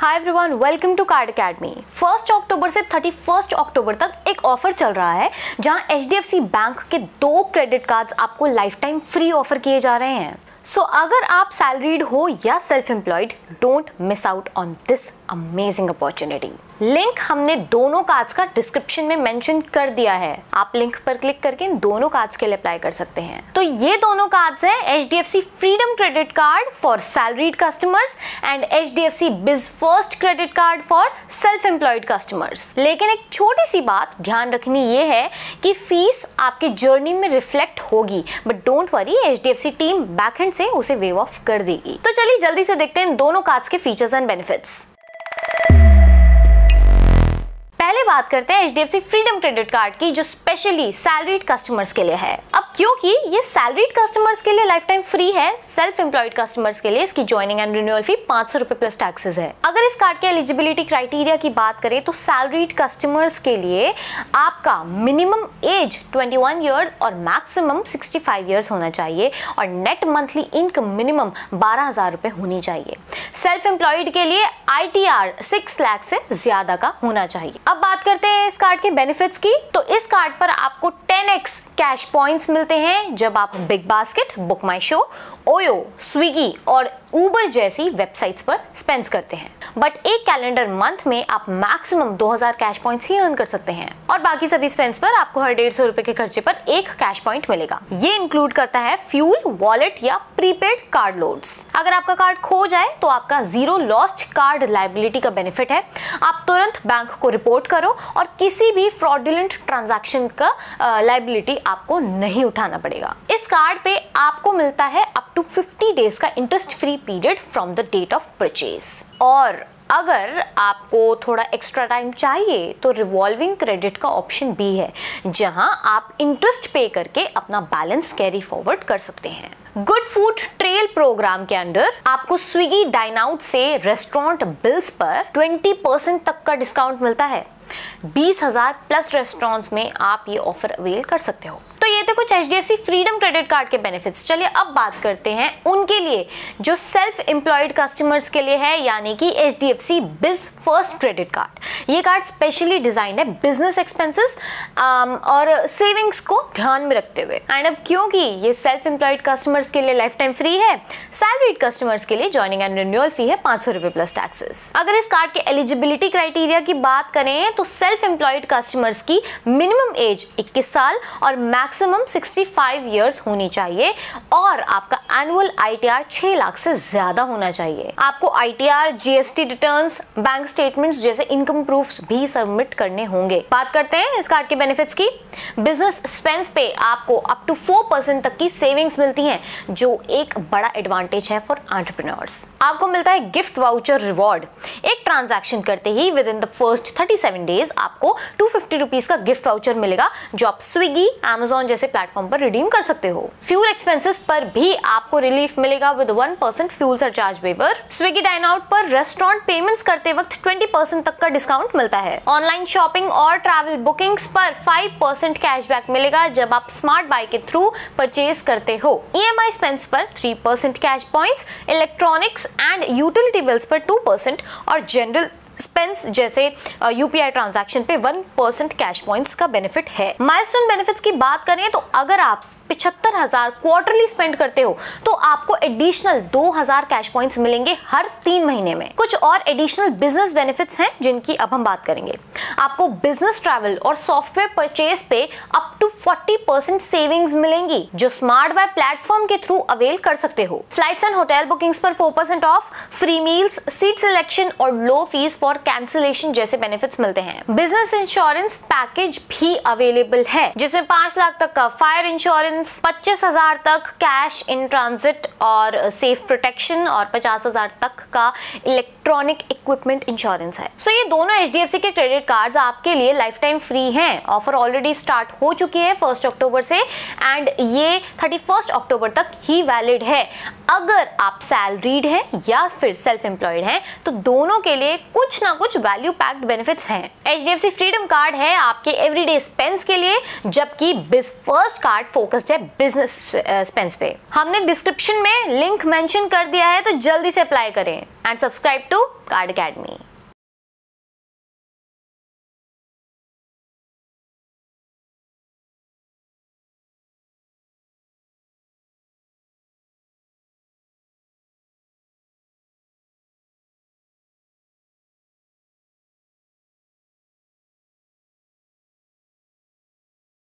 Hi everyone, welcome to card academy. 1 अक्टूबर से 31 अक्टूबर तक एक ऑफर चल रहा है जहां HDFC बैंक के 2 क्रेडिट कार्ड्स आपको लाइफ टाइम फ्री ऑफर किए जा रहे हैं। सो अगर आप सैलरीड हो या self employed, don't miss out on this amazing opportunity. Link हमने दोनों कार्ड्स का डिस्क्रिप्शन में मेंशन कर दिया है। आप लिंक पर क्लिक करके इन दोनों कार्ड्स के लिए अप्लाई कर सकते हैं। तो ये दोनों कार्ड्स हैं HDFC freedom credit card for salaried customers and HDFC बिज first credit card for self employed customers. लेकिन एक छोटी सी बात ध्यान रखनी ये है कि फीस आपके जर्नी में रिफ्लेक्ट होगी, but don't worry, HDFC team backend से उसे वेव ऑफ कर देगी। तो चलिए जल्दी से देखते हैं इन दोनों कार्ड्स के फीचर्स एंड बेनिफिट्स। पहले बात करते हैं HDFC फ्रीडम क्रेडिट कार्ड की, जो स्पेशली सैलरीड कस्टमर्स के लिए है। अब क्योंकि ये सैलरीड कस्टमर्स के लिए लाइफ टाइम फ्री है, सेल्फ एम्प्लॉयड कस्टमर्स के लिए इसकी ज्वाइनिंग एंड रिन्यूअल फी 500 रुपए प्लस टैक्सेस है। अगर इस कार्ड के एलिजिबिलिटी क्राइटेरिया की बात करें तो सैलरीड कस्टमर्स के लिए आपका मिनिमम एज 21 ईयर्स और मैक्सिमम 65 ईयर्स होना चाहिए और नेट मंथली इनकम मिनिमम 12,000 रुपए होनी चाहिए। सेल्फ एम्प्लॉयड के लिए ITR 6 लाख से ज्यादा का होना चाहिए। अब बात करते हैं इस कार्ड के बेनिफिट्स की। तो इस कार्ड पर आपको 10x कैश पॉइंट्स मिलते हैं जब आप बिग बास्केट, बुक माई शो, ओयो, स्विगी और उबर जैसी वेबसाइट्स पर स्पेंड करते हैं। बट एक कैलेंडर मंथ में आप मैक्सिमम 2000 कैश पॉइंट्स ही अर्न कर सकते हैं और बाकी सभी स्पेंड्स पर आपको हर 150 रुपए के खर्चे पर 1 कैश पॉइंट मिलेगा। ये इंक्लूड करता है फ्यूल, वॉलेट या प्रीपेड कार्ड लोड्स। अगर आपका कार्ड खो जाए तो आपका जीरो लॉस्ट कार्ड लायबिलिटी का बेनिफिट है। आप तुरंत बैंक को रिपोर्ट करो और किसी भी फ्रॉडुलेंट ट्रांजैक्शन का लायबिलिटी आपको नहीं उठाना पड़ेगा। इस कार्ड पे आपको मिलता है अप टू 50 डेज का interest free period from the date of purchase. और अगर आपको थोड़ा एक्स्ट्रा टाइम चाहिए तो रिवॉल्विंग क्रेडिट का ऑप्शन भी है, जहां आप इंटरेस्ट पे करके अपना बैलेंस कैरी फॉरवर्ड कर सकते हैं। गुड फूड ट्रेल प्रोग्राम के अंडर आपको स्विगी डाइन आउट से रेस्टोरेंट बिल्स पर 20% तक का डिस्काउंट मिलता है। 20,000 प्लस रेस्टोरेंट्स में आप ये ऑफर अवेल कर सकते हो। तो ये तो कुछ HDFC फ्रीडम क्रेडिट कार्ड के बेनिफिट्स। चलिए अब बात करते हैं उनके लिए जो सेल्फ एम्प्लॉयड कस्टमर्स के लिए है, यानी कि HDFC बिज फर्स्ट क्रेडिट कार्ड। ये कार्ड स्पेशली डिजाइन्ड है बिजनेस एक्सपेंसेस और सेविंग्स को ध्यान में रखते हुए। एंड अब क्योंकि ये सेल्फ एम्प्लॉयड कस्टमर्स के लिए लाइफ टाइम फ्री है, सैलरीड कस्टमर्स के लिए ज्वाइनिंग एंड रिन्यूअल फी है 500 रुपए प्लस टैक्सेस। अगर इस कार्ड के एलिजिबिलिटी क्राइटेरिया की बात करें तो सेल्फ एम्प्लॉयड कस्टमर्स की मिनिमम एज 21 साल और मैक्सिमम 65 इयर्स होनी चाहिए और आपका एनुअल ITR 6 लाख से ज्यादा होना चाहिए। आपको ITR, GST returns, bank statements जैसे इनकम प्रूफ्स भी सबमिट करने होंगे। बात करते हैं इस कार्ड के बेनिफिट्स की। बिजनेस स्पेंस पे आपको अप टू 4% तक की सेविंग्स मिलती हैं, जो एक बड़ा एडवांटेज है फॉर एंटरप्रेन्योर्स। आपको मिलता है गिफ्ट वाउचर रिवॉर्ड। एक ट्रांजैक्शन करते ही within the first 37 days आपको 250 रुपीज का गिफ्ट वाउचर मिलेगा, जो आप स्विगी, Amazon जैसे प्लेटफॉर्म पर रिडीम कर सकते हो। फ्यूल एक्सपेंसेस पर भी आपको रिलीफ मिलेगा with 1% fuel surcharge waiver. Swiggy dine out पर रेस्टोरेंट पेमेंट्स करते वक्त 20% तक का डिस्काउंट मिलता है। ऑनलाइन शॉपिंग और ट्रैवल बुकिंग्स पर 5% कैशबैक मिलेगा जब आप स्मार्ट बाय के थ्रू परचेज करते हो। EMI स्पेंस पर 3% cash points, electronics and utility bills पर 2% और जनरल स्पेंस जैसे UPI ट्रांजैक्शन पे 1% कैश पॉइंट्स का बेनिफिट है। माइलस्टोन बेनिफिट्स की बात करें तो अगर आप 75,000 क्वार्टरली स्पेंड करते हो तो आपको एडिशनल 2,000 कैश पॉइंट्स मिलेंगे हर 3 महीने में। कुछ और एडिशनल बिजनेस बेनिफिट्स हैं जिनकी अब हम बात करेंगे। आपको बिजनेस ट्रैवल और सॉफ्टवेयर परचेज पे अप टू 40% सेविंग्स मिलेंगी, जो स्मार्ट बाय प्लेटफॉर्म के थ्रू अवेल कर सकते हो। फ्लाइट्स एंड होटल बुकिंग्स पर 4% of, free meals, seat selection और लो फीस फॉर कैंसिलेशन जैसे बेनिफिट्स मिलते हैं। बिजनेस इंश्योरेंस पैकेज भी अवेलेबल है, जिसमें 5 लाख तक का फायर इंश्योरेंस, 25,000 तक कैश इन ट्रांजिट और सेफ प्रोटेक्शन और 50,000 तक का इलेक्ट्रॉनिक इक्विपमेंट इंश्योरेंस है। सो ये दोनों HDFC के क्रेडिट कार्ड्स आपके लिए लाइफ टाइम फ्री हैं। ऑफर ऑलरेडी स्टार्ट हो चुकी है 1 अक्टूबर से एंड ये 31 अक्टूबर तक ही वैलिड है। अगर आप सैलरीड हैं या फिर सेल्फ एम्प्लॉयड हैं तो दोनों के लिए कुछ ना कुछ वैल्यू पैक्ड बेनिफिट्स हैं। HDFC फ्रीडम कार्ड है आपके एवरीडे स्पेंस के लिए, जबकि बिज फर्स्ट कार्ड फोकस्ड जाए बिजनेस एक्सपेंस पे। हमने डिस्क्रिप्शन में लिंक मेंशन कर दिया है, तो जल्दी से अप्लाई करें and subscribe to card academy.